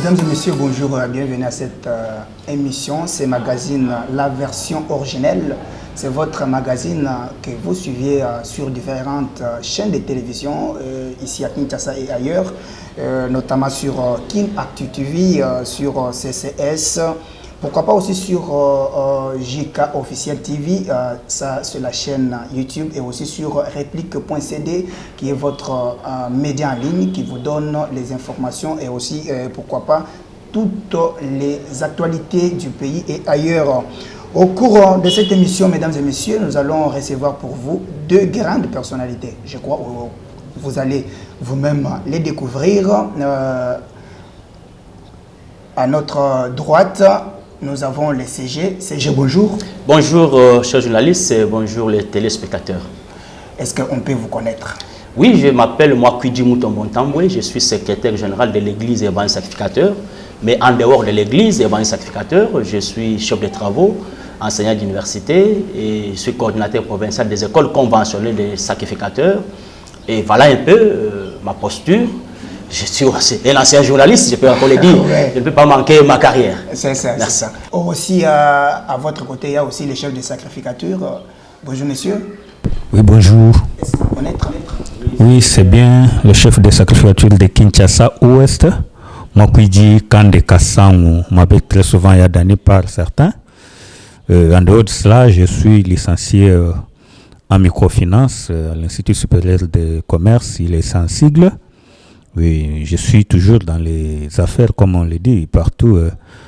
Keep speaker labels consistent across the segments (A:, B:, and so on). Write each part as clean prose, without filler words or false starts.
A: Mesdames et messieurs, bonjour, bienvenue à cette émission. C'est magazine La Version Originelle. C'est votre magazine que vous suivez sur différentes chaînes de télévision ici à Kinshasa et ailleurs, notamment sur King Actu TV, sur CCS, pourquoi pas aussi sur JK Officiel TV, ça c'est la chaîne YouTube, et aussi sur réplique.cd qui est votre média en ligne qui vous donne les informations et aussi pourquoi pas toutes les actualités du pays et ailleurs. Au cours de cette émission, mesdames et messieurs, nous allons recevoir pour vous deux grandes personnalités. Je crois que vous allez vous-même les découvrir. À notre droite, nous avons le CG. CG, bonjour.
B: Bonjour, chers journalistes, et bonjour les téléspectateurs.
A: Est-ce qu'on peut vous connaître?
B: Oui, je m'appelle Mwakwidji Moutombon-Tamboué, je suis secrétaire général de l'église Évangile Sacrificateur. Mais en dehors de l'église Évangile Sacrificateur, je suis chef de travaux, enseignant d'université et je suis coordinateur provincial des écoles conventionnelles des sacrificateurs. Et voilà un peu ma posture. Je suis aussi un ancien journaliste, je peux encore le dire.
A: Ouais.
B: Je ne peux pas manquer ma carrière.
A: C'est ça, c'est ça. Aussi, à votre côté, il y a aussi le chef de sacrificature. Bonjour, monsieur.
C: Oui, bonjour.
A: Est-ce que vous connaissez?
C: Oui, c'est bien le chef de sacrificature de Kinshasa Ouest. Mwakwidji Kande Kassan, on m'appelle très souvent Yadani par certains. En dehors de cela, je suis licencié en microfinance à l'Institut supérieur de commerce, il est sans sigle. Oui, je suis toujours dans les affaires, comme on le dit, partout.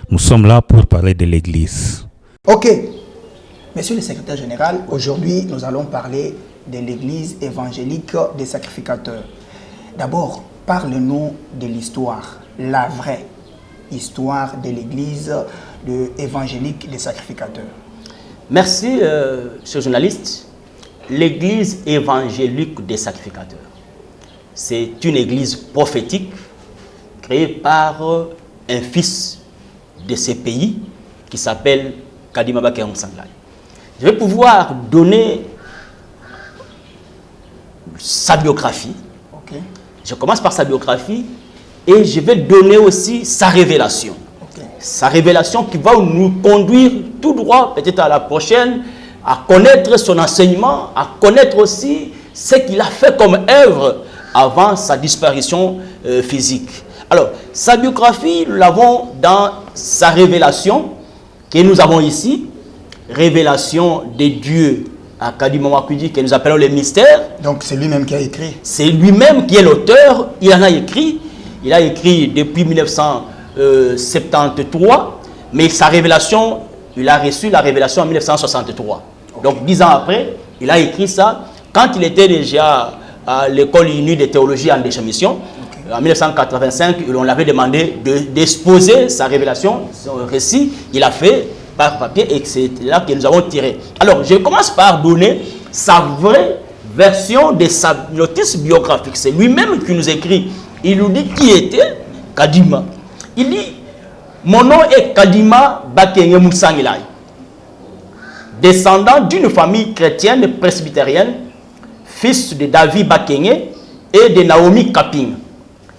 C: Nous sommes là pour parler de l'Église.
A: Ok. Monsieur le secrétaire général, aujourd'hui, nous allons parler de l'Église évangélique des sacrificateurs. D'abord, parle-nous de l'histoire, la vraie histoire de l'Église évangélique des sacrificateurs.
B: Merci, chers journalistes. L'église évangélique des sacrificateurs, c'est une église prophétique créée par un fils de ce pays qui s'appelle Kadima Bakéam Sanglai. Je vais pouvoir donner sa biographie.
A: Okay.
B: Je commence par sa biographie et je vais donner aussi sa révélation.
A: Okay.
B: Sa révélation qui va nous conduire tout droit, peut-être à la prochaine, à connaître son enseignement, à connaître aussi ce qu'il a fait comme œuvre avant sa disparition physique. Alors, sa biographie, nous l'avons dans sa révélation que nous avons ici, révélation des dieux à Kadima Mwakwidji, que nous appelons les mystères.
A: Donc c'est lui-même qui a écrit.
B: C'est lui-même qui est l'auteur, il en a écrit. Il a écrit depuis 1973, mais sa révélation, il a reçu la révélation en 1963. Okay. Donc 10 ans après, il a écrit ça quand il était déjà à l'école unie de théologie en déchamition. Okay. En 1985, on l'avait demandé d'exposer sa révélation, son récit. Il a fait par papier et c'est là que nous avons tiré. Alors, je commence par donner sa vraie version de sa notice biographique. C'est lui-même qui nous écrit. Il nous dit qui était Kadima. Il dit, mon nom est Kadima Bakenye Moussangilai, descendant d'une famille chrétienne presbytérienne, fils de David Bakenye et de Naomi Kaping,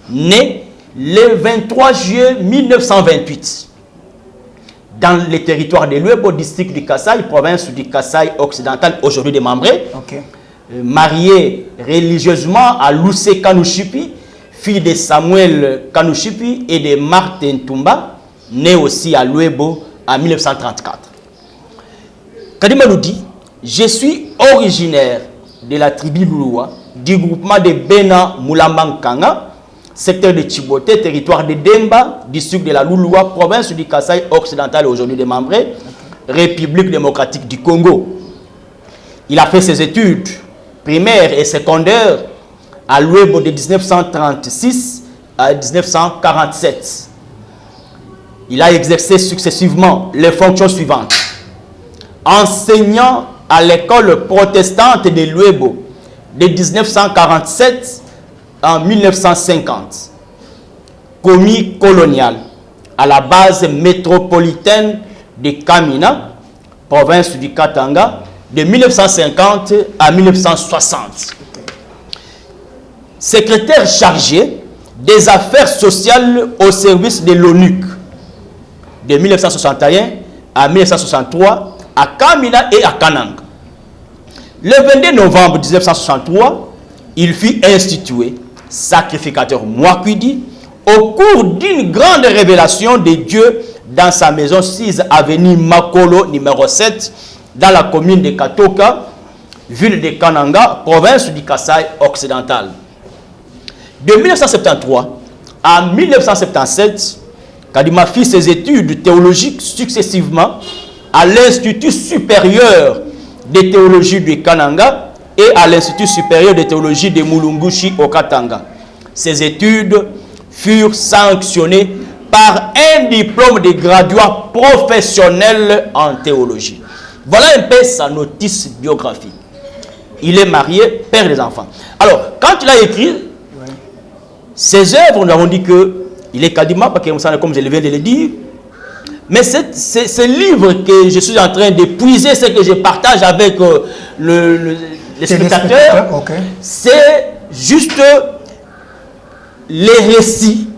B: né le 23 juillet 1928 dans le territoire de l'Uebo, district du Kasaï, province du Kasaï occidental, aujourd'hui démembré.
A: Okay.
B: Marié religieusement à Loussé Kanouchipi, fille de Samuel Kanouchipi et de Martin Tumba, né aussi à l'Uebo en 1934. Kadima nous dit, je suis originaire de la tribu Lulua, du groupement de Bena Moulambankanga, secteur de Chiboté, territoire de Demba, district de la Lulua, province du Kasaï occidental, aujourd'hui démembré, République démocratique du Congo. Il a fait ses études primaires et secondaires à l'Uebo de 1936 à 1947. Il a exercé successivement les fonctions suivantes. Enseignant à l'école protestante de l'Uebo de 1947 en 1950. Commis colonial à la base métropolitaine de Kamina, province du Katanga, de 1950 à 1960. Secrétaire chargé des affaires sociales au service de l'ONU de 1961 à 1963 à Kamina et à Kananga. Le 22 novembre 1963, il fut institué sacrificateur Mwakwidi au cours d'une grande révélation de Dieu dans sa maison 6 avenue Makolo numéro 7 dans la commune de Katoka, ville de Kananga, province du Kasaï occidental. De 1973 à 1977, Kadima fit ses études théologiques successivement à l'Institut supérieur de théologie de Kananga et à l'Institut supérieur de théologie de Mulungushi au Katanga. Ses études furent sanctionnées par un diplôme de graduat professionnel en théologie. Voilà un peu sa notice biographique. Il est marié, père des enfants. Alors, quand il a écrit ses œuvres, nous avons dit qu'il est Kadima, parce que, comme je viens de le dire, mais ce livre que je suis en train d'épuiser, ce que je partage avec les spectateurs, c'est juste les récits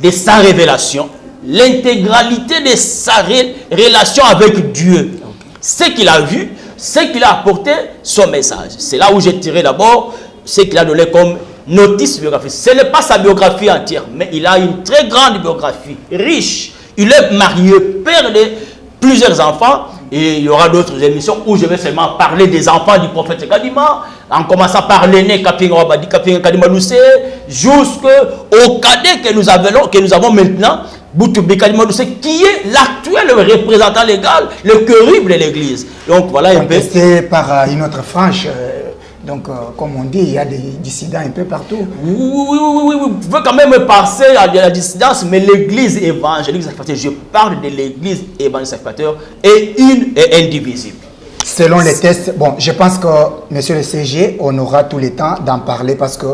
B: de sa révélation, l'intégralité de sa relation avec Dieu, ce qu'il a vu, ce qu'il a apporté, son message. C'est là où j'ai tiré d'abord ce qu'il a donné comme notice biographique. Ce n'est pas sa biographie entière, mais il a une très grande biographie, riche. Il est marié, père de plusieurs enfants, et il y aura d'autres émissions où je vais seulement parler des enfants du prophète Kadima, en commençant par l'aîné Kadima Loussé, jusqu'au cadet que nous avons maintenant, Boutoubi Kadima Loussé, qui est l'actuel représentant légal, le chérub de l'église. Donc voilà un peu.
A: C'est par une autre frange. Donc, comme on dit, il y a des dissidents un peu partout.
B: Oui. Vous pouvez quand même passer à la dissidence, mais l'église évangélique sacrificateur, je parle de l'église évangélique sacrificateur, est une et indivisible.
A: Selon les tests, bon, je pense que, monsieur le CG, on aura tout le temps d'en parler parce que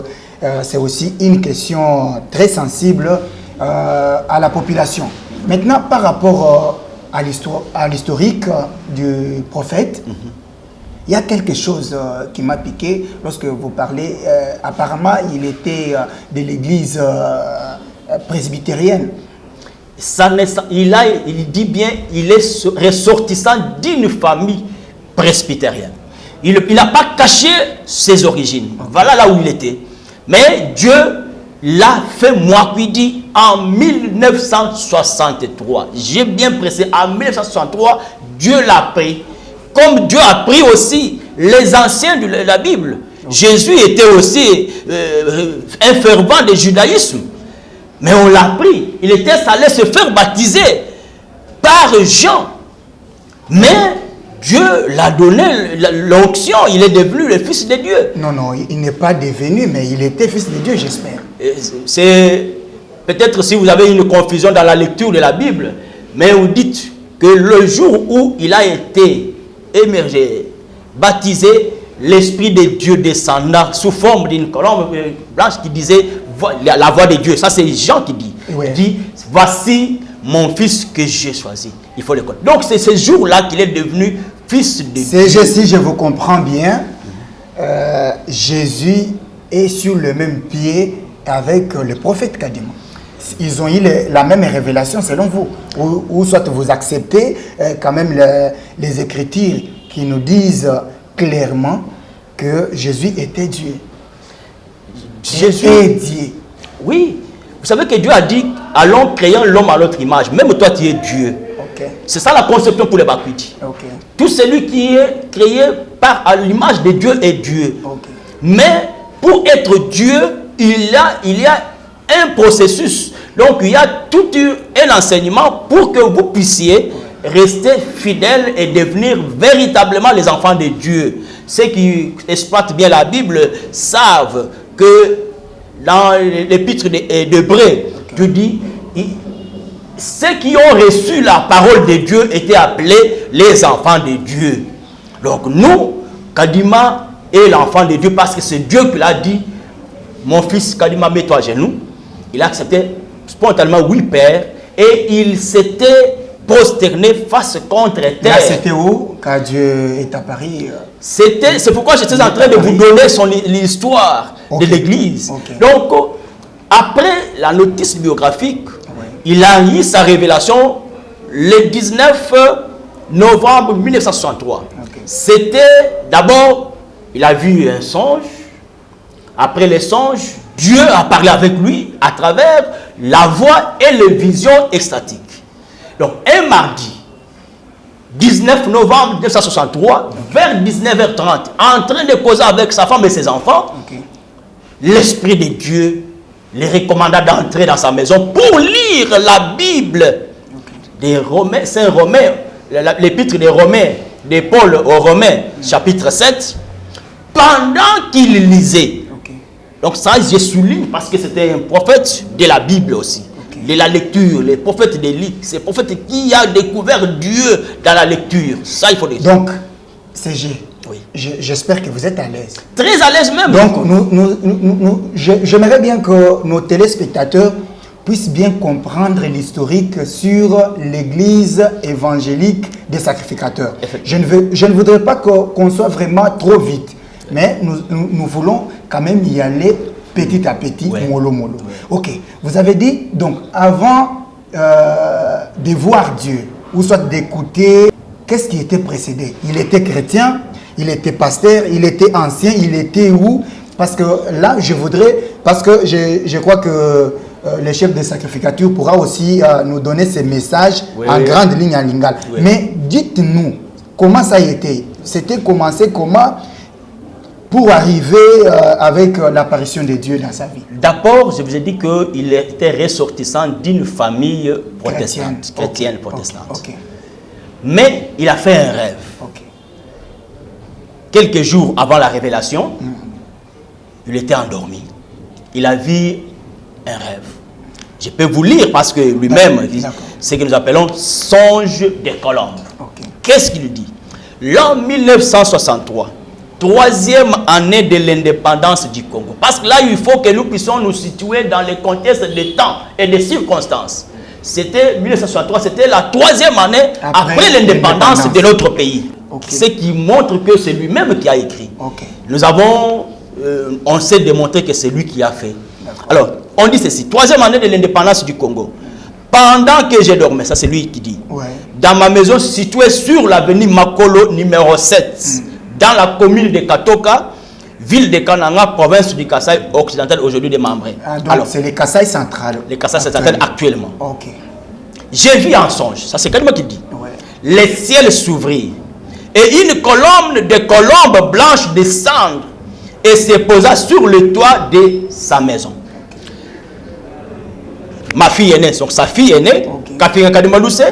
A: c'est aussi une question très sensible à la population. Maintenant, par rapport à l'historique du prophète, il y a quelque chose qui m'a piqué lorsque vous parlez. Apparemment, il était de l'église presbytérienne. Il dit bien, il est ressortissant d'une famille presbytérienne. Il n'a pas caché ses origines. Voilà là où il était. Mais Dieu l'a fait Mwakwidi en 1963. J'ai bien pressé, en 1963, Dieu l'a pris. Comme Dieu a pris aussi les anciens de la Bible. Jésus était aussi un fervent du judaïsme. Mais on l'a pris. Il était allé se faire baptiser par Jean. Mais Dieu l'a donné l'onction. Il est devenu le fils de Dieu. Non, il n'est pas devenu, mais il était fils de Dieu, j'espère.
B: C'est peut-être si vous avez une confusion dans la lecture de la Bible, mais vous dites que le jour où il a été émergé, baptisé, l'Esprit de Dieu descendant sous forme d'une colombe blanche qui disait la voix de Dieu. Ça, c'est Jean qui dit. Il dit, voici mon fils que j'ai choisi. Il faut le connaître. Donc, c'est ce jour-là qu'il est devenu fils de Dieu.
A: Si je vous comprends bien, Jésus est sur le même pied avec le prophète Kadima. Ils ont eu la même révélation selon vous. Ou soit vous acceptez quand même les Écritures qui nous disent clairement que Jésus était Dieu. Jésus est Dieu.
B: Oui. Vous savez que Dieu a dit, allons créer l'homme à notre image. Même toi, tu es Dieu. C'est ça la conception pour les Bakwiti. Tout celui qui est créé à l'image de Dieu est Dieu. Mais pour être Dieu, il y a un processus. Donc il y a tout un enseignement pour que vous puissiez rester fidèles et devenir véritablement les enfants de Dieu. Ceux qui exploitent bien la Bible savent que dans l'épître d'Hébreux, Dieu dit, ceux qui ont reçu la parole de Dieu étaient appelés les enfants de Dieu. Donc nous, Kadima est l'enfant de Dieu parce que c'est Dieu qui l'a dit, mon fils Kadima, mets-toi à genoux. Il a accepté spontanément, oui père, et il s'était prosterné face contre terre.
A: Là, c'était où quand Dieu est à Paris?
B: C'est pourquoi j'étais en train de vous donner l'histoire de l'église. Donc, Après la notice biographique, il a eu sa révélation le 19 novembre 1963. C'était d'abord, il a vu un songe. Après les songes, Dieu a parlé avec lui à travers la voix et les visions extatiques. Donc, un mardi, 19 novembre 1963, vers 19h30, en train de causer avec sa femme et ses enfants, l'Esprit de Dieu les recommanda d'entrer dans sa maison pour lire la Bible des Romains, Saint Romain, l'épître des Romains, de Paul aux Romains, chapitre 7, pendant qu'il lisait. Donc ça, je souligne parce que c'était un prophète de la Bible aussi. De la lecture, les prophètes d'Élie, c'est le prophète qui a découvert Dieu dans la lecture. Ça, il faut le dire.
A: Donc, CG, j'espère que vous êtes à l'aise.
B: Très à l'aise même.
A: Donc, j'aimerais bien que nos téléspectateurs puissent bien comprendre l'historique sur l'église évangélique des sacrificateurs. Je ne voudrais pas qu'on soit vraiment trop vite, mais nous voulons quand même y aller petit à petit, mollo mollo. Ok, vous avez dit, donc, avant de voir Dieu, ou soit d'écouter, qu'est-ce qui était précédé? Il était chrétien, il était pasteur, il était ancien, il était où? Parce que là, je voudrais, parce que je crois que le chef de sacrificature pourra aussi nous donner ces messages en grande ligne en lingala. Mais dites-nous, comment ça a été? C'était commencé comment pour arriver avec l'apparition de Dieu dans sa vie?
B: D'abord, je vous ai dit qu'il était ressortissant d'une famille protestante, chrétienne protestante. Mais il a fait un rêve. Quelques jours avant la révélation, il était endormi. Il a vu un rêve. Je peux vous lire parce que lui-même dit ce que nous appelons songe des colombes. Qu'est-ce qu'il dit? L'an 1963, troisième année de l'indépendance du Congo. Parce que là, il faut que nous puissions nous situer dans le contexte de temps et de circonstances. C'était 1963, c'était la troisième année après l'indépendance de notre pays. Ce qui montre que c'est lui-même qui a écrit. Nous avons, on sait démontrer que c'est lui qui a fait. Alors, on dit ceci, troisième année de l'indépendance du Congo. Pendant que je dormais, ça c'est lui qui dit, dans ma maison située sur l'avenue Makolo numéro 7, dans la commune de Katoka, ville de Kananga, province du Kasaï occidental, aujourd'hui de Mambré.
A: Alors, c'est le Kasaï central.
B: Le Kasaï central actuellement. J'ai vu en songe, ça c'est quelqu'un qui dit, les ciels s'ouvrirent et une colonne de colombes blanches descendre et se posa sur le toit de sa maison. Ma fille aînée, donc sa fille aînée, Kafinga Kadimalousse,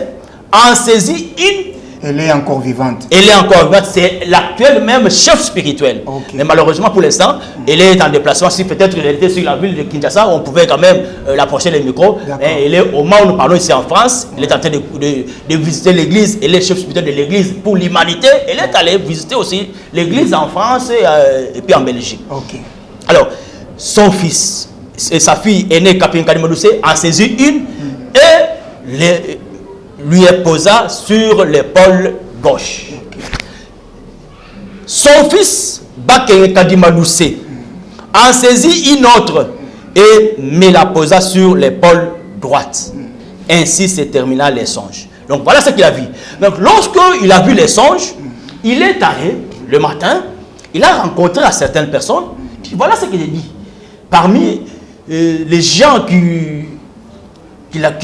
B: en saisit une.
A: Elle est encore vivante.
B: Elle est encore vivante, c'est l'actuel même chef spirituel. Mais malheureusement pour l'instant, elle est en déplacement. Si peut-être elle était sur la ville de Kinshasa, on pouvait quand même l'approcher les micros. Elle est au moment où nous parlons ici en France, elle est en train de visiter l'église. Elle est chef spirituel de l'église pour l'humanité. Elle est allée visiter aussi l'église en France et puis en Belgique. Alors, son fils et sa fille aînée, Kapin Kadimalousse, en saisit une et lui posa sur l'épaule gauche. Son fils, Baken Kadimalousse, en saisit une autre et me la posa sur l'épaule droite. Ainsi se termina les songes. Donc voilà ce qu'il a vu. Donc lorsqu'il a vu les songes, il est allé le matin, il a rencontré à certaines personnes. Voilà ce qu'il a dit. Parmi les gens qui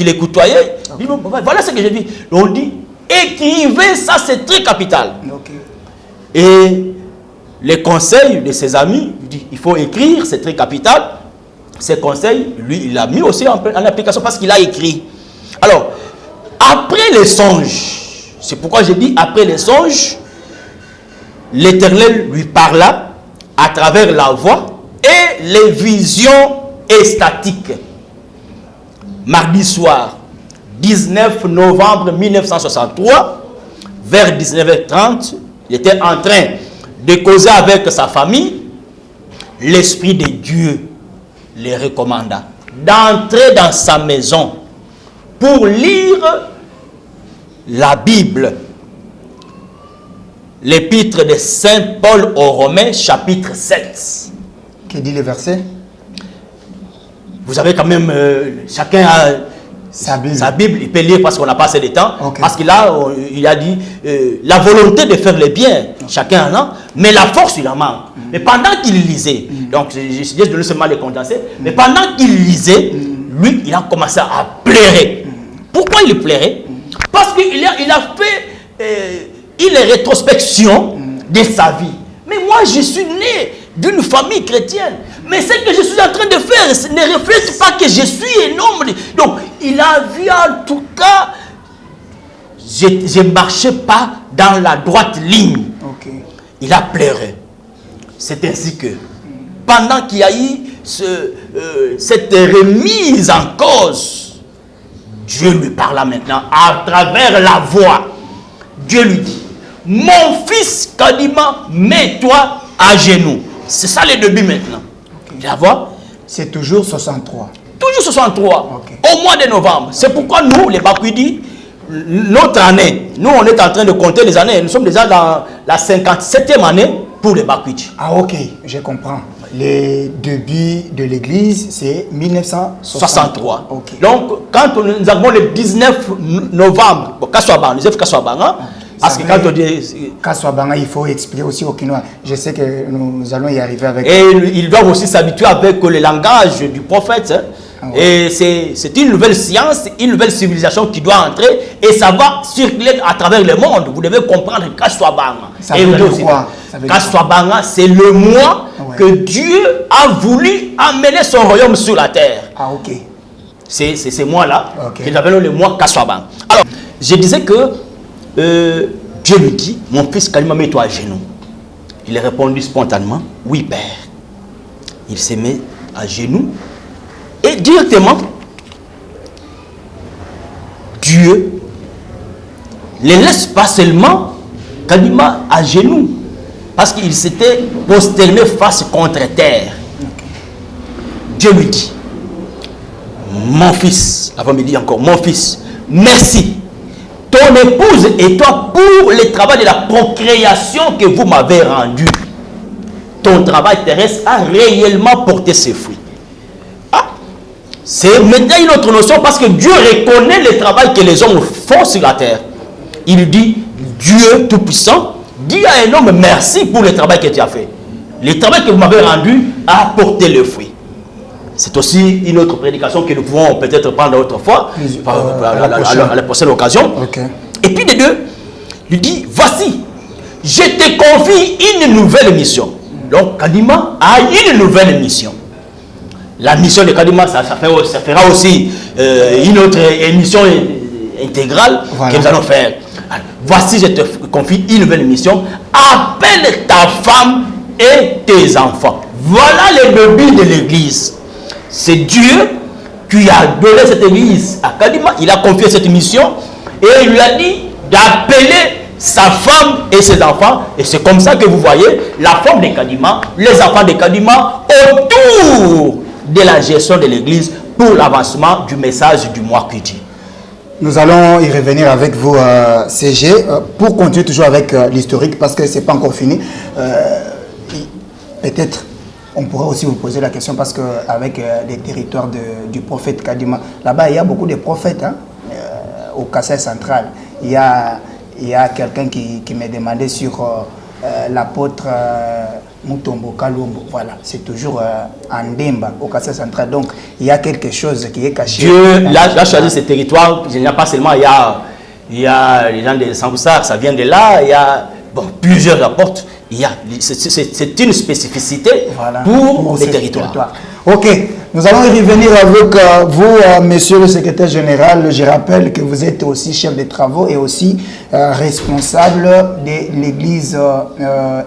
B: les côtoyaient, voilà ce que j'ai dit. On dit, écrivez, ça c'est très capital. Et les conseils de ses amis, il dit, il faut écrire, c'est très capital. Ces conseils, lui, il a mis aussi en application parce qu'il a écrit. Alors, après les songes, c'est pourquoi j'ai dit, après les songes, l'Éternel lui parla à travers la voix et les visions extatiques. Mardi soir, 19 novembre 1963, vers 19h30, il était en train de causer avec sa famille. L'Esprit de Dieu les recommanda d'entrer dans sa maison pour lire la Bible. L'épître de Saint Paul aux Romains, chapitre 7.
A: Que dit le verset?
B: Vous avez quand même, chacun a
A: sa
B: Bible, il peut lire parce qu'on n'a pas assez de temps.
A: Okay.
B: Parce qu'il a dit la volonté de faire le bien, chacun en a, mais la force, il en manque. Mais pendant qu'il lisait, donc je donne seulement les condenser, mais pendant qu'il lisait, lui, il a commencé à pleurer. Pourquoi il pleurait? Parce qu'il a fait une rétrospection de sa vie. Mais moi, je suis né d'une famille chrétienne. Mais ce que je suis en train de faire ne reflète pas que je suis un homme. Donc, il a vu en tout cas, je ne marchais pas dans la droite ligne.
A: Okay.
B: Il a pleuré. C'est ainsi que, pendant qu'il y a eu cette remise en cause, Dieu lui parla maintenant à travers la voix. Dieu lui dit, mon fils Kadima, mets-toi à genoux. C'est ça le début maintenant. Okay. La voix.
A: C'est toujours 63.
B: Toujours 63.
A: Okay.
B: Au mois de novembre. C'est pourquoi nous, les Bakwidi, notre année, nous on est en train de compter les années. Nous sommes déjà dans la 57e année pour les Bakwidi.
A: Ah ok, je comprends. Les débuts de l'église, c'est 1963.
B: Okay. Donc, quand nous avons le 19 novembre, parce que quand on dit...
A: Kaswabanga, il faut expliquer aussi au Kinois. Je sais que nous allons y arriver avec...
B: Et ils doivent aussi s'habituer avec le langage du prophète. Hein. Ah ouais. Et c'est une nouvelle science, une nouvelle civilisation qui doit entrer. Et ça va circuler à travers le monde. Vous devez comprendre Kaswabanga.
A: Ça veut dire quoi?
B: Kaswabanga, c'est le mois que Dieu a voulu amener son royaume sur la terre.
A: Ah ok.
B: C'est ces mois-là
A: okay.
B: qu'ils appellent le mois Kaswabanga. Alors, je disais que Dieu lui dit, mon fils Kalima, mets-toi à genoux. Il a répondu spontanément, oui père. Il se met à genoux et directement, Dieu ne laisse pas seulement Kalima à genoux, parce qu'il s'était prosterné face contre terre. Dieu lui dit, mon fils, avant de dire encore, mon fils, merci. Ton épouse et toi pour le travail de la procréation que vous m'avez rendu. Ton travail terrestre a réellement porté ses fruits. Ah, c'est maintenant une autre notion parce que Dieu reconnaît le travail que les hommes font sur la terre. Il dit, Dieu Tout-Puissant, dis à un homme merci pour le travail que tu as fait. Le travail que vous m'avez rendu a porté le fruit. C'est aussi une autre prédication que nous pouvons peut-être prendre autrefois, à la prochaine occasion.
A: Okay.
B: Et puis de deux, il dit, voici, je te confie une nouvelle mission. Donc Kadima a une nouvelle mission. La mission de Kadima, ça fera aussi une autre émission intégrale que nous allons faire. Alors, voici, je te confie une nouvelle mission. Appelle ta femme et tes enfants. Voilà le début de l'église. C'est Dieu qui a donné cette église à Kadima. Il a confié cette mission et il lui a dit d'appeler sa femme et ses enfants. Et c'est comme ça que vous voyez la femme de Kadima, les enfants de Kadima autour de la gestion de l'église pour l'avancement du message du mois Kudi.
A: Nous allons y revenir avec vous, CG, pour continuer toujours avec l'historique parce que ce n'est pas encore fini. Peut-être on pourrait aussi vous poser la question parce qu'avec les territoires du prophète Kadima, là-bas il y a beaucoup de prophètes hein, au Kassai central. Il y a quelqu'un qui me demandait sur l'apôtre Mutombo Kalumbo. Voilà, c'est toujours en Demba au Kassai central. Donc il y a quelque chose qui est caché.
B: Dieu a choisi ce territoire. Il n'y a pas seulement, il y a les gens de Sangoussar, ça vient de là. Il y a plusieurs apôtres. C'est une spécificité voilà, pour les territoires.
A: Ok, nous allons y revenir avec vous, monsieur le secrétaire général. Je rappelle que vous êtes aussi chef de travaux et aussi responsable de l'église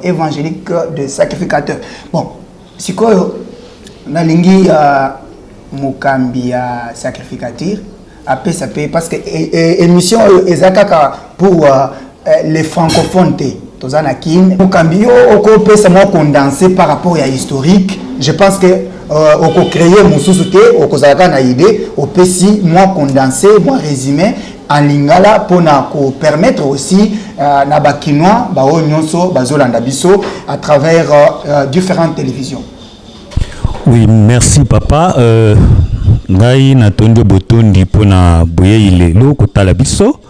A: évangélique de sacrificateurs. Bon, c'est quoi Nalingi Mukambi sacrificateur parce que émission Ezakaka pour les francophones. Mukambi au condensé par rapport à historique. Je pense que on peut créer mon sous-souté, on peut avoir une idée, on peut si moins condensé, moins résumé en lingala pour nous permettre aussi na bakinois bao nyonso bazolanda biso à travers différentes télévisions.
C: Oui, merci papa. ngai natondi botondi pona boye ilelo kotala biso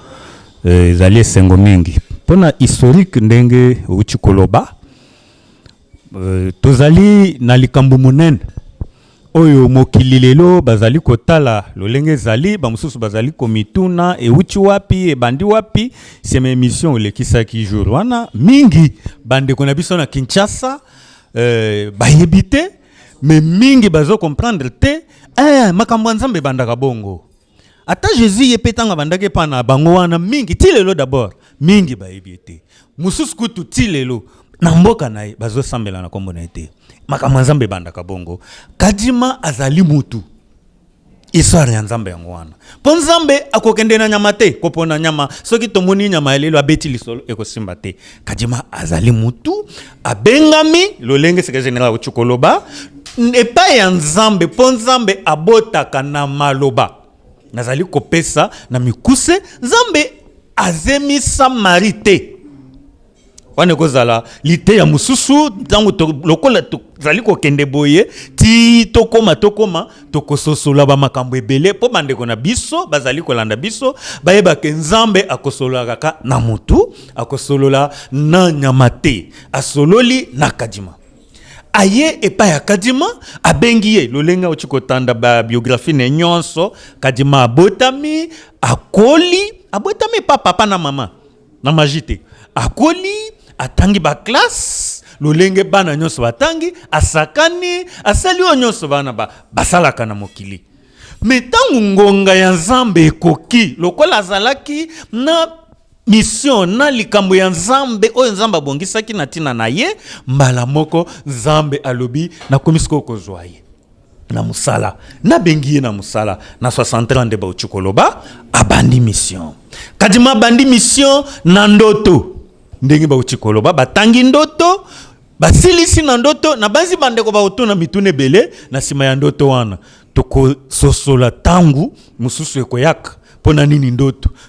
C: ezali esengo mingi pona historique ndenge uchi koloba tozali na likambo monene oyo mokili lelo bazali kotala lolenge ezali bamususu bazali komituna euchi wapi ebandi wapi sema émission elekisaki jour wana mingi bandeko na biso na Kinshasa bayebi te mais mingi bazo comprendre te makambo nzambe bandaka bongo ata Jésus yepetanga bandake pana bango wana mingi ti lelo d'abord mingi bayebi te mususu kutu ti lelo na mboka na ye bazo sambela na kombo na ete makambo nzambe bandaka bongo kadima azali mutu histoire ya nzambe yango wana po nzambe akokende na nyama te kopona nyama soki tomoni nyama elelo abeti lisolo ekosimba te kadima azali mutu abengami lolenge seka général uchukoloba epa ya nzambe po nzambe abotaka na maloba nazali kopesa na mikuse nzambe azemisa marite wane kozala lite ya mususu tango lokola zali kokende boye ti tokoma tokososola ba makambo ebele po bandeko na biso bazali kolanda biso bayeba ke nzambe akosola kaka na mutu akosolola na nyama te asololi na kadima aye epa ya kadima abengi ye lolenga uchikotanda ba biographie ne nyonso kadima abotami abotami papa na mama na majite akoli atangi ba classe lolenge bana nyonso batangi asakani asali nyonso bana basalaka na mokili metangu ngonga ya nzambe ekoki lokola azalaki na mission na likambo ya nzambe oyo nzambe abongisaki na tina na ye mbala moko nzambe alobi na komisiko kozwa ye na musala na bengi ye na musala na 60 ans de bauchukoloba abandi mission kadima abandi mission na ndoto ndenge bauchikoloba batangi ndoto basilisi na ndoto na banzi bandeko baotuna mitune bele na sima ya ndoto wana toko sosola tangu mususu ekoyaka pona nini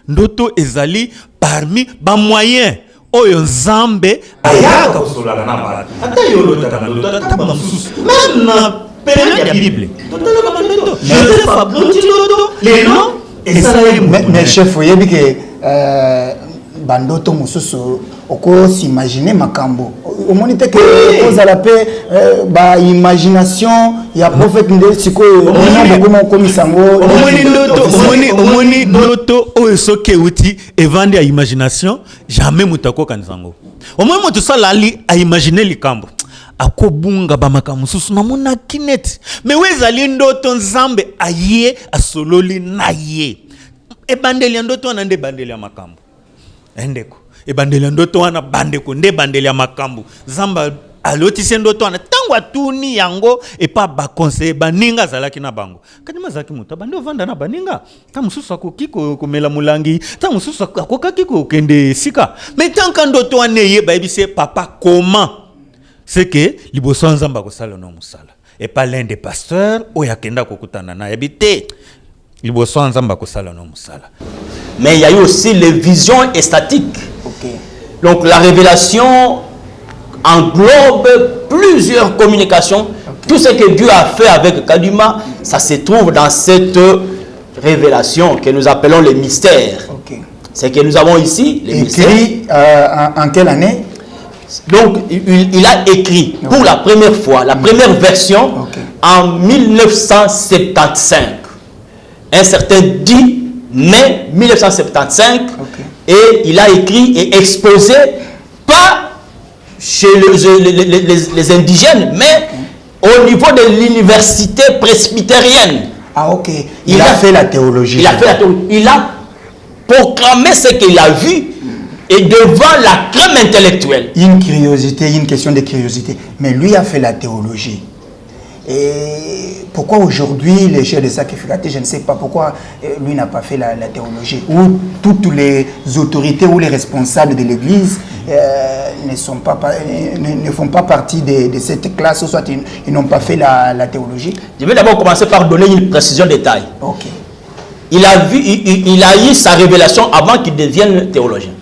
C: ndoto ezali parmi ba moyen oyo nzambe ayaka kosola na bana ata yolo tata ndoto ata ba mususu même na période ya bible totala ndoto Joseph aboti ndoto lelo ezali
A: mais chef yebi ke bandoto mususu oko s'imaginer makambo omoni te ke ozala pe ba imagination ya prophète nde siko omoni komisango
C: omoni ndoto oyo soki euti evandi ya imagination jamais mutako kanzango omoni moto salali a imaginer likambo akobunga ba makambo mususu na mona kinet mais wezali ndoto nzambe aye asololi na ye ebandeli ndoto wana nde bandeli ya makambo endeko ebandeli ndoto wana bandeko nde bandeli ya makambo zamba alotisi ndoto wana tango atuni yango epa ba conseil baninga zalaki na bango kadima zaki muta bande ovanda na baninga ta mususu akoki komela mulangi ta mususu akokaki kokende sika mais tanka ndoto wana ye bayebise papa comment c'est que liboso nzamba ko sala no musala epa l'un des pasteurs oya kenda kokutana na yebite liboso nzamba ko sala no musala.
B: Mais il y a eu aussi les visions estatiques.
A: Okay.
B: Donc la révélation englobe plusieurs communications. Okay. Tout ce que Dieu a fait avec Kadima, ça se trouve dans cette révélation que nous appelons les mystères.
A: Okay.
B: C'est que nous avons ici les mystères.
A: Écrit en quelle année?
B: Donc il a écrit pour la première fois, la première version en 1975. Un certain 10 mai 1975, et il a écrit et exposé, pas chez les indigènes, mais au niveau de l'université presbytérienne.
A: Ah ok, il a fait la théologie.
B: Il a fait la théologie. Il a proclamé ce qu'il a vu et devant la crème intellectuelle.
A: Une curiosité, une question de curiosité. Mais lui a fait la théologie. Et pourquoi aujourd'hui les chefs de sacrificatifs, je ne sais pas pourquoi lui n'a pas fait la théologie, ou toutes les autorités ou les responsables de l'église ne font pas partie de cette classe, ou soit ils n'ont pas fait la théologie.
B: Je vais d'abord commencer par donner une précision détail.
A: Okay.
B: Il a eu sa révélation avant qu'il devienne théologien.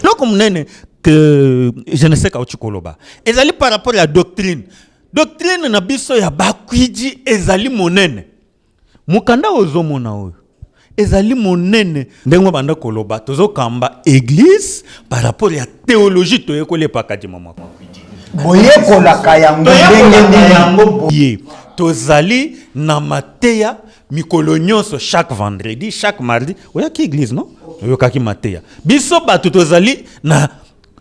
C: Donc, que je ne sais pas où tu coloba. Et par rapport à la doctrine. Doctrine na biso ya bakwiji ezali monene. mukanda ozomona oyo ezali monene ndengo banda koloba tozo kamba église par rapport à théologie to yekole pakati mama
A: boye kolaka yango
C: boye tozali na mateya mikolo nyonso chaque vendredi chaque mardi oya ki église non oyoka ki mateya biso bato tozali na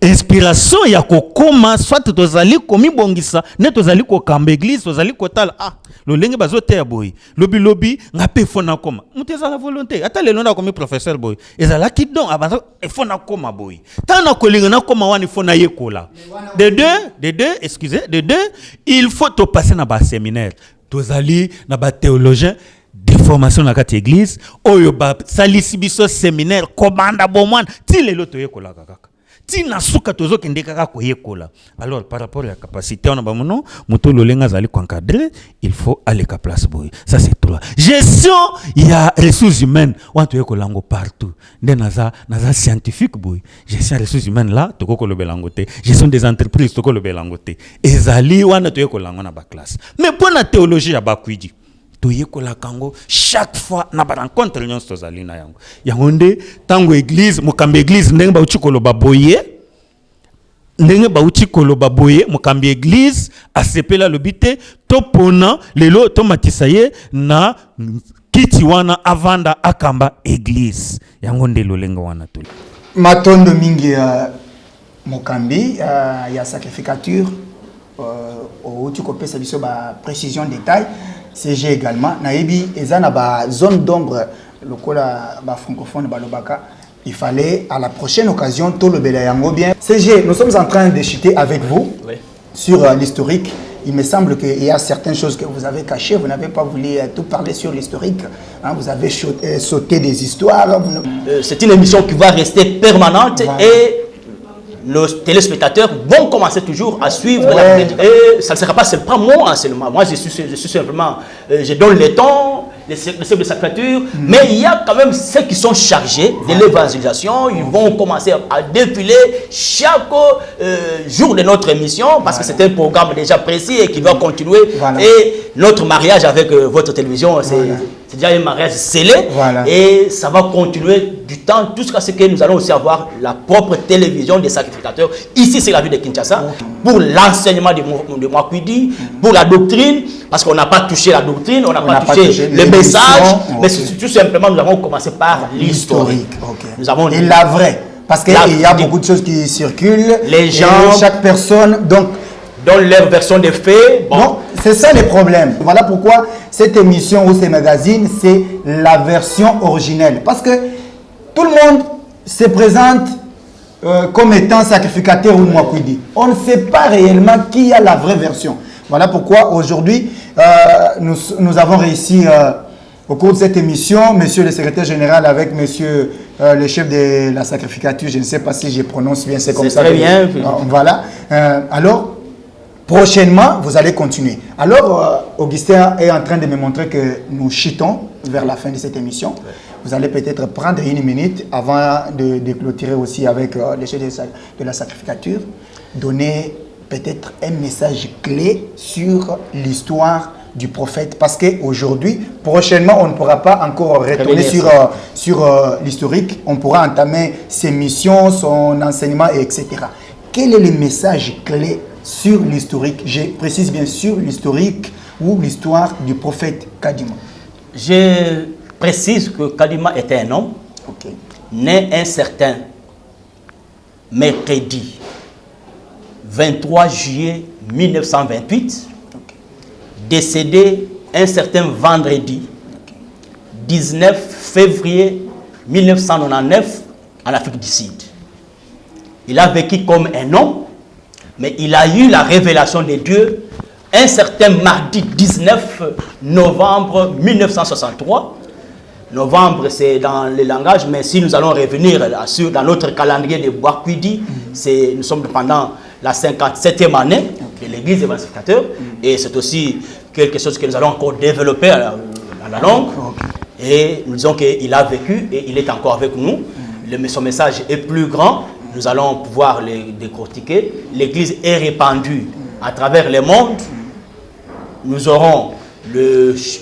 C: inspiration ya kokoma soit tozali komi bongisa ne tozali kokamba église tozali kotala lolenge bazoteya boy lobi ngape fona koma muteza la volonté ata lelo na komi professeur boy ezala ki don abaza fona koma boy tana kolinga na koma wani fona yekola de deux il faut to passer na ba séminaire tozali na ba théologien de formation na kati église oyo ba salisi biso séminaire komanda bomwana ti lelo to yekola kaka ti na suka tozo kende kaka koyekola. Alors par rapport à la capacité on a bamono moto lolenga zali encadrer, il faut aller ka place boy. Ça c'est trois. Gestion il y a ressources humaines on to yekolango partout. Nde naza scientifique boy. Gestion ressources humaines là to ko lobelango te. Gestion des entreprises to ko lobelango te. Ezali wana to yekolango na ba classe. Mais pour la théologie ya bakwidi toyekola kango chaque fois na ba rencontre nyonso tozali na yango yango nde tango église mokambi église ndenge ba uchi koloba boye mokambi église asepela lobite topona lelo tomatisa ye na kiti wana avanda akamba église yango nde lolenga wana toli
A: matondo mingi mokambi ya sacrificature uchi kopesa biso ba précision détail CG également naebi ezana ba zone d'ombre lokola ba francophone balobaka il fallait à la prochaine occasion tout le yango bien. CG, nous sommes en train de chuter avec vous sur l'historique. Il me semble qu'il y a certaines choses que vous avez cachées, vous n'avez pas voulu tout parler sur l'historique, hein, vous avez sauté des histoires.
B: C'est une émission qui va rester permanente et nos téléspectateurs vont commencer toujours à suivre et ça ne sera pas seulement moi seulement. Moi je suis simplement je donne le temps les chefs de sacrificature, mais il y a quand même ceux qui sont chargés de l'évangélisation. Ils vont commencer à défiler chaque jour de notre émission parce que c'est un programme déjà précis et qui va continuer. Et notre mariage avec votre télévision, c'est déjà un mariage scellé et ça va continuer du temps jusqu'à ce que nous allons aussi avoir la propre télévision des sacrificateurs. Ici, c'est la ville de Kinshasa pour l'enseignement de Mwakwidi, pour la doctrine, parce qu'on n'a pas touché la doctrine, on n'a pas touché le message, mais tout simplement, nous avons commencé par l'historique. Nous avons
A: et la vraie, parce qu'il y a beaucoup de choses qui circulent.
B: Les gens,
A: chaque personne, donc,
B: dans leur version des faits.
A: Bon, c'est ça le problème. Voilà pourquoi cette émission ou ces magazines, c'est la version originelle. Parce que tout le monde se présente comme étant sacrificateur ou Mwakwidi. On ne sait pas réellement qui a la vraie version. Voilà pourquoi aujourd'hui, nous avons réussi au cours de cette émission, monsieur le secrétaire général avec monsieur le chef de la sacrificature, je ne sais pas si je prononce bien, c'est comme ça.
B: Très bien.
A: Voilà. Alors, prochainement, vous allez continuer. Alors, Augustin est en train de me montrer que nous chutons vers la fin de cette émission. Vous allez peut-être prendre une minute avant de clôturer aussi avec les chefs de la sacrificature, donner peut-être un message clé sur l'histoire du prophète. Parce qu'aujourd'hui, prochainement, on ne pourra pas encore retourner sur l'historique. On pourra entamer ses missions, son enseignement, etc. Quel est le message clé sur l'historique? Je précise bien sûr l'historique ou l'histoire du prophète Kadima.
B: Je précise que Kadima était un homme né un certain mercredi 23 juillet 1928, décédé un certain vendredi 19 février 1999 en Afrique du Sud. Il a vécu comme un homme, mais il a eu la révélation de Dieu un certain mardi 19 novembre 1963. Novembre, c'est dans le langage, mais si nous allons revenir dans notre calendrier de Mwakwidi, nous sommes pendant la 57e année de l'église évangélicateur, et c'est aussi quelque chose que nous allons encore développer dans la langue. Et nous disons qu'il a vécu et il est encore avec nous. Son message est plus grand. Nous allons pouvoir les décortiquer. L'église est répandue à travers le monde. Nous aurons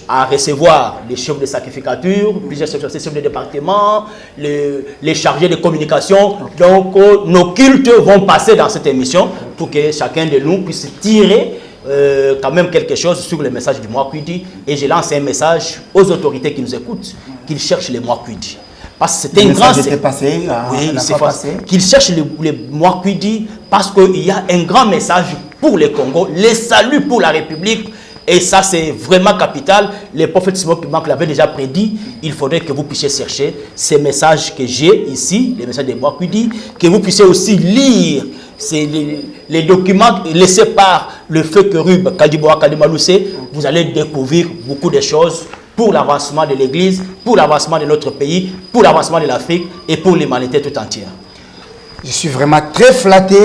B: à recevoir les chefs de sacrificature, plusieurs chefs de département, les chargés de communication. Donc, nos cultes vont passer dans cette émission pour que chacun de nous puisse tirer quand même quelque chose sur le message du Mwakwidi. Et je lance un message aux autorités qui nous écoutent, qu'ils cherchent les Mwakwidi. Parce que c'est un grand... Qu'ils cherchent les Mwakwidi parce qu'il y a un grand message pour le Congo, les saluts pour la République. Et ça, c'est vraiment capital. Le prophète Simon Kibank l'avait déjà prédit. Il faudrait que vous puissiez chercher ces messages que j'ai ici, les messages de Mwakwidi, que vous puissiez aussi lire les documents laissés par le feu Kerub Kadiboa Kadimaloussé. Vous allez découvrir beaucoup de choses pour l'avancement de l'Église, pour l'avancement de notre pays, pour l'avancement de l'Afrique et pour l'humanité tout entière.
A: Je suis vraiment très flatté,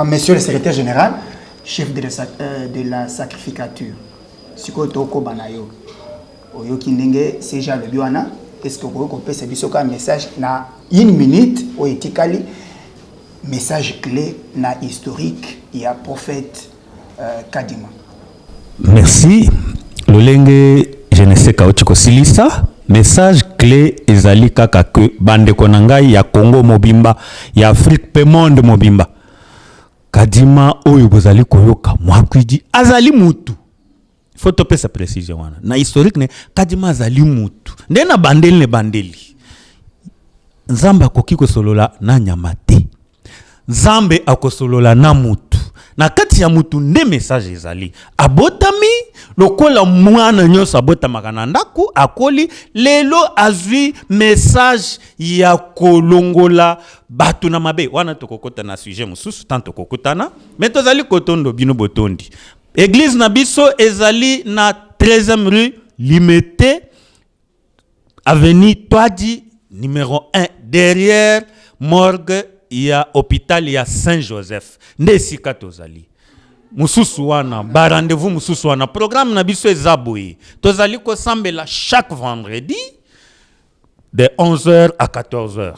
A: monsieur le secrétaire général, chef de la sacrificature. Sikotoko Banayo. Oyoki ndenge seja le biwana. Est-ce que vous pouvez faire un message na 1 minute au etikali? Message clé na historique, il y a prophète Kadima.
C: Merci. Lolenge, je ne sais pas silisa. Message clé ezali kaka que bande konangai ya Congo mobimba, ya Afrique pe monde mobimba. Kadima oyo bozali koyoka Mwakwidi azali mutu. Il faut topper sa précision wana. Na historique ne Kadima azali mutu. Ndena bandeli ne bandeli. Nzamba koki ko solola na nyamate. Nzambe akosolola na mutu. Na kati ya mutu nde message ezali. Abotami lokola mwana nyoso abotamaka na ndaku akoli lelo azwi message ya kolongola batu na mabe. Wana tokokota na sujet mususu tanto kokutana. Mais tozali kotondo bino botondi. Église na biso ezali na 13e rue Limité avenue Toadi numéro 1 derrière morgue. Il y a hôpital, il y a Saint-Joseph. Nesika tozali. Mususu wana, ba rendez-vous mususu wana. Programme na biso ezaboui. Tozali ko sambela chaque vendredi de 11h à 14h.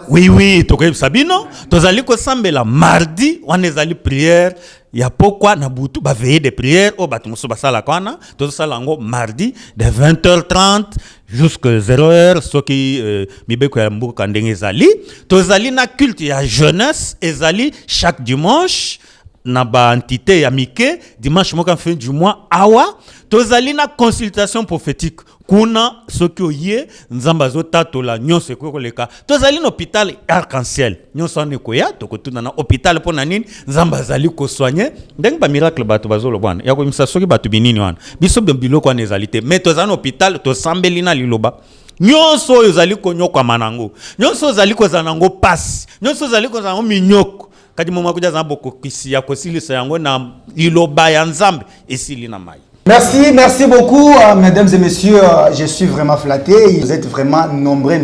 C: Oui, tokoyeb sabino. Tozali ko sambela mardi, wana ezali prière. Ya pourquoi na butu ba veiller de prière au batu musu basala kwana. Tozala ngo mardi de 20h30 jusqu'à 0h, ce qui mibeko ya mbuka ndenge ezali. Tozali na culte ya jeunesse ezali chaque dimanche na ba entité ya mike dimanche moka fin du mois awa. Tozali na consultation prophétique kuna soki oye nzamba zotatola nyonso ekoleka. Tozali na hôpital Arc-en-Ciel nyonso ane koya tokotuna na hôpital pona nini nzamba zali ko soigner ndenge ba miracle bato bazolo bwana ya ko misa soki bato binini wana biso biloko wana ezali te mais tozali na hôpital to sambeli na liloba nyonso oyo zali ko nyokwa manango nyonso zali ko zanango passe nyonso zali ko zanango minyoko kadi moma kuja zamboko kisi ya kosilisa yango na liloba ya nzambe esili na mai.
A: Merci beaucoup, mesdames et messieurs. Je suis vraiment flatté. Vous êtes vraiment nombreux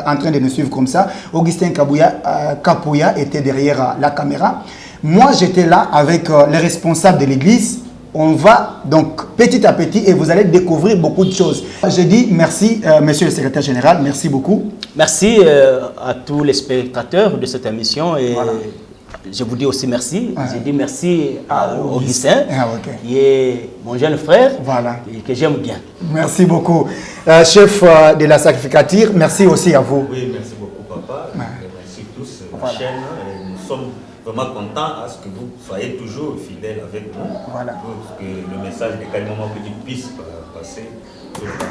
A: en train de nous suivre comme ça. Augustin Kapouya était derrière la caméra. Moi, j'étais là avec les responsables de l'église. On va donc petit à petit et vous allez découvrir beaucoup de choses. Je dis merci, monsieur le secrétaire général. Merci beaucoup.
B: Merci à tous les spectateurs de cette émission. Et voilà. Je vous dis aussi merci. Je dis merci à Augustin, qui est mon jeune frère, et que j'aime bien.
A: Merci beaucoup. Chef de la sacrificature, merci aussi à vous.
D: Oui, merci beaucoup, papa. Merci tous, la chaîne. Nous sommes vraiment contents à ce que vous soyez toujours fidèles avec nous. Voilà. Pour que le message de Kadima Mwakwidi puisse passer tout le temps.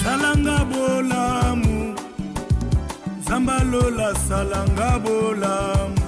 E: Salanga bolamu, Zambalola salanga bolamu.